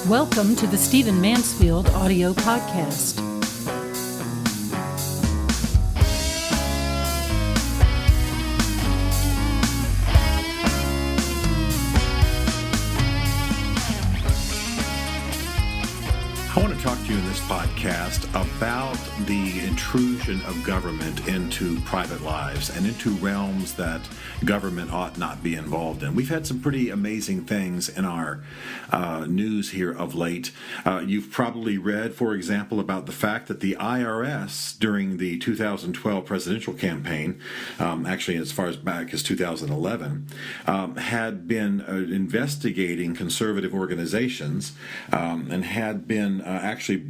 Welcome to the Stephen Mansfield audio podcast. I want to talk to you in this podcast about the intrusion of government into private lives and into realms that government ought not be involved in. We've had some pretty amazing things in our news here of late. You've probably read, for example, about the fact that the IRS during the 2012 presidential campaign, actually as far as back as 2011, had been investigating conservative organizations and had been actually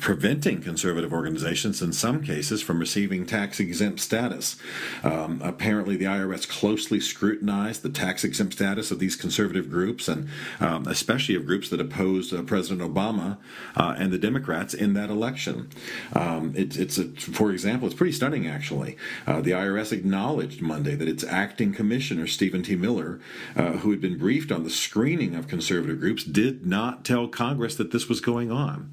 preventing conservative organizations in some cases from receiving tax-exempt status. Apparently the IRS closely scrutinized the tax-exempt status of these conservative groups, and especially of groups that opposed President Obama and the Democrats in that election. For example, it's pretty stunning actually. The IRS acknowledged Monday that its acting commissioner, Stephen T. Miller, who had been briefed on the screening of conservative groups, did not tell Congress that this was going on.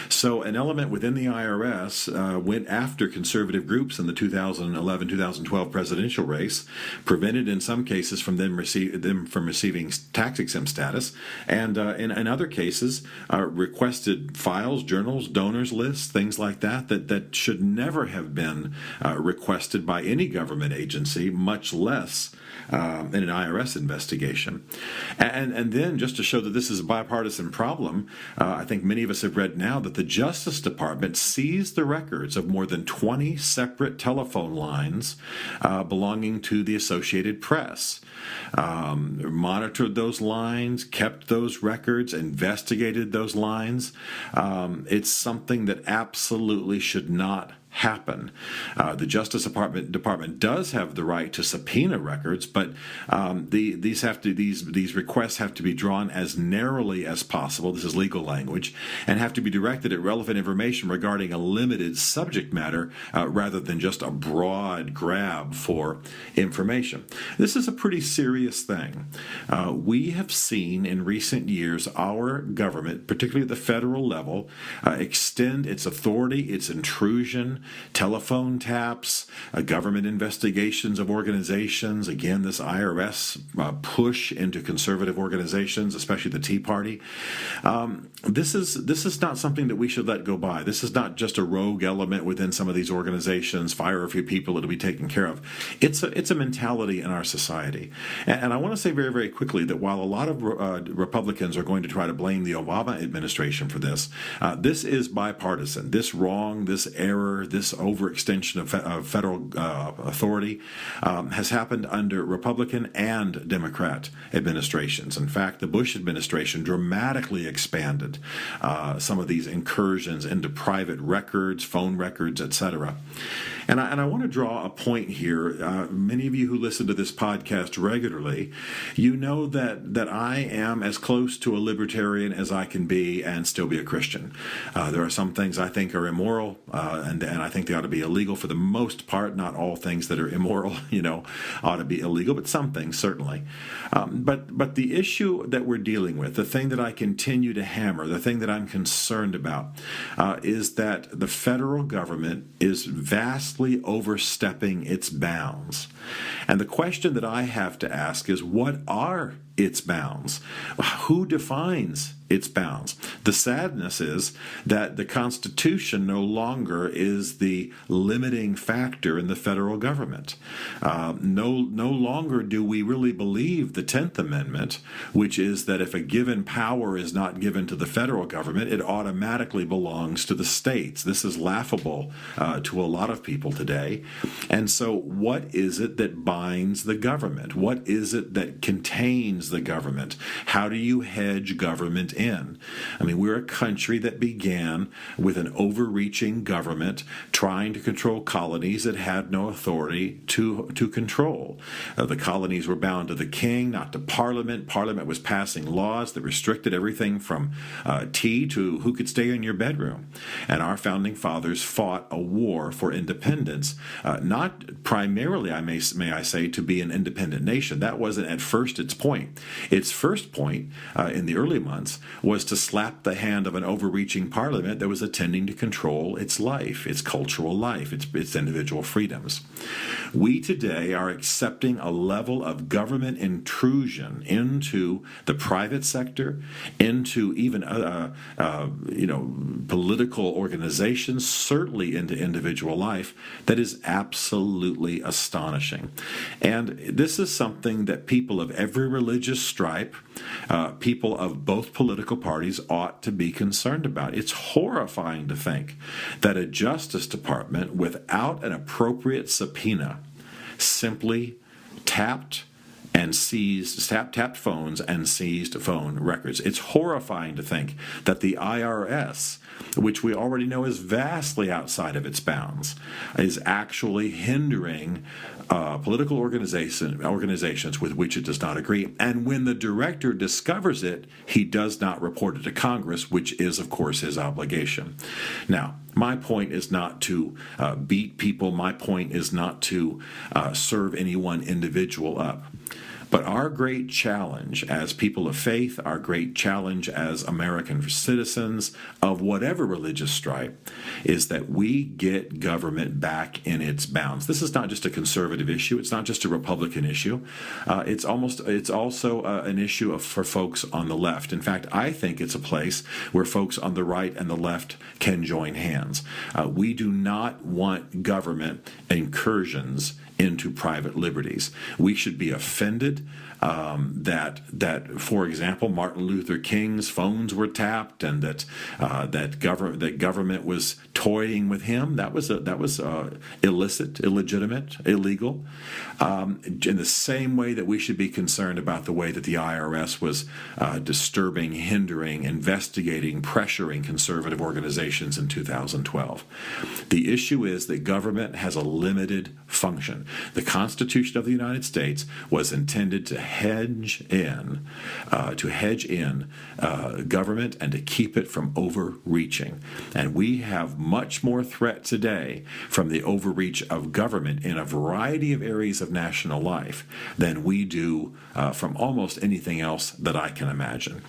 So an element within the IRS went after conservative groups in the 2011-2012 presidential race, prevented in some cases from them from receiving tax-exempt status, and in other cases requested files, journals, donors lists, things like that should never have been requested by any government agency, much less in an IRS investigation. And then, just to show that this is a bipartisan problem, I think many of us have read now that the Justice Department seized the records of more than 20 separate telephone lines belonging to the Associated Press, monitored those lines, kept those records, investigated those lines. It's something that absolutely should not happen. The Justice Department does have the right to subpoena records, but these requests have to be drawn as narrowly as possible. This is legal language, and have to be directed at relevant information regarding a limited subject matter rather than just a broad grab for information. This is a pretty serious thing. We have seen in recent years our government, particularly at the federal level, extend its authority, its intrusion, telephone taps, government investigations of organizations. Again, this IRS push into conservative organizations, especially the Tea Party. This is not something that we should let go by. This is not just a rogue element within some of these organizations. Fire a few people, it'll be taken care of. It's a mentality in our society. And I want to say very, very quickly that while a lot of Republicans are going to try to blame the Obama administration for this, this is bipartisan. This wrong, this error, this overextension of federal authority has happened under Republican and Democrat administrations. In fact, the Bush administration dramatically expanded some of these incursions into private records, phone records, etc. And I want to draw a point here. Many of you who listen to this podcast regularly, you know that I am as close to a libertarian as I can be and still be a Christian. There are some things I think are immoral, and I think they ought to be illegal for the most part. Not all things that are immoral, ought to be illegal, but some things certainly. But the issue that we're dealing with, the thing that I continue to hammer, the thing that I'm concerned about, is that the federal government is vastly overstepping its bounds. And the question that I have to ask is, what are its bounds? Who defines its bounds? The sadness is that the Constitution no longer is the limiting factor in the federal government. No longer do we really believe the 10th Amendment, which is that if a given power is not given to the federal government, it automatically belongs to the states. This is laughable to a lot of people today. And so what is it that binds the government? What is it that contains the government? How do you hedge government in? I mean, we're a country that began with an overreaching government trying to control colonies that had no authority to control. The colonies were bound to the king, not to Parliament. Parliament was passing laws that restricted everything from tea to who could stay in your bedroom. And our founding fathers fought a war for independence, not primarily, may I say, to be an independent nation. That wasn't at first its point. Its first point in the early months was to slap the hand of an overreaching parliament that was attempting to control its life, its cultural life, its individual freedoms. We today are accepting a level of government intrusion into the private sector, into even political organizations, certainly into individual life, that is absolutely astonishing. And this is something that people of every religious stripe, people of both political parties ought to be concerned about. It's horrifying to think that a Justice Department, without an appropriate subpoena, simply tapped phones and seized phone records. It's horrifying to think that the IRS, which we already know is vastly outside of its bounds, is actually hindering political organizations with which it does not agree. And when the director discovers it, he does not report it to Congress, which is, of course, his obligation. Now, my point is not to beat people. My point is not to serve any one individual up. But our great challenge as people of faith, our great challenge as American citizens of whatever religious stripe, is that we get government back in its bounds. This is not just a conservative issue. It's not just a Republican issue. It's also an issue for folks on the left. In fact, I think it's a place where folks on the right and the left can join hands. We do not want government incursions into private liberties. We should be offended that, for example, Martin Luther King's phones were tapped, and that government was toying with him. That was illicit, illegitimate, illegal. In the same way that we should be concerned about the way that the IRS was disturbing, hindering, investigating, pressuring conservative organizations in 2012. The issue is that government has a limited function. The Constitution of the United States was intended to hedge in government and to keep it from overreaching. And we have much more threat today from the overreach of government in a variety of areas of national life than we do from almost anything else that I can imagine.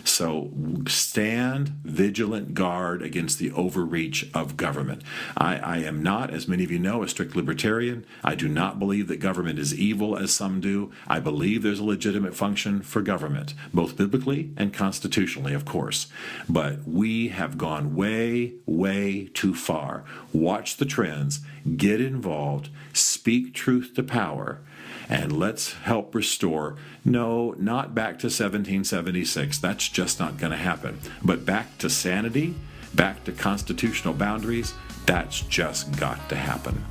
So stand vigilant guard against the overreach of government. I am not, as many of you know, a strict libertarian. I do not believe that government is evil, as some do. I believe there's a legitimate function for government, both biblically and constitutionally, of course. But we have gone way, way too far. Watch the trends, get involved, speak truth to power, and let's help restore, no, not back to 1776. That's just not going to happen. But back to sanity, back to constitutional boundaries, that's just got to happen.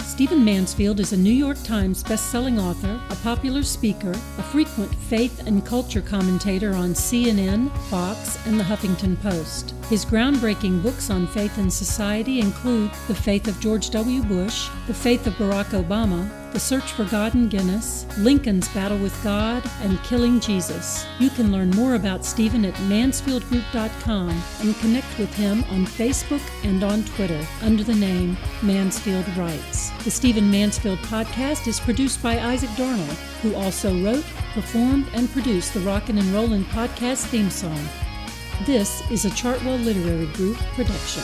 Stephen Mansfield is a New York Times best-selling author, a popular speaker, a frequent faith and culture commentator on CNN, Fox, and the Huffington Post. His groundbreaking books on faith and society include The Faith of George W. Bush, The Faith of Barack Obama, The Search for God in Guinness, Lincoln's Battle with God, and Killing Jesus. You can learn more about Stephen at mansfieldgroup.com and connect with him on Facebook and on Twitter under the name Mansfield Writes. The Stephen Mansfield podcast is produced by Isaac Darnold, who also wrote, performed, and produced the Rockin' and Rollin' podcast theme song. This is a Chartwell Literary Group production.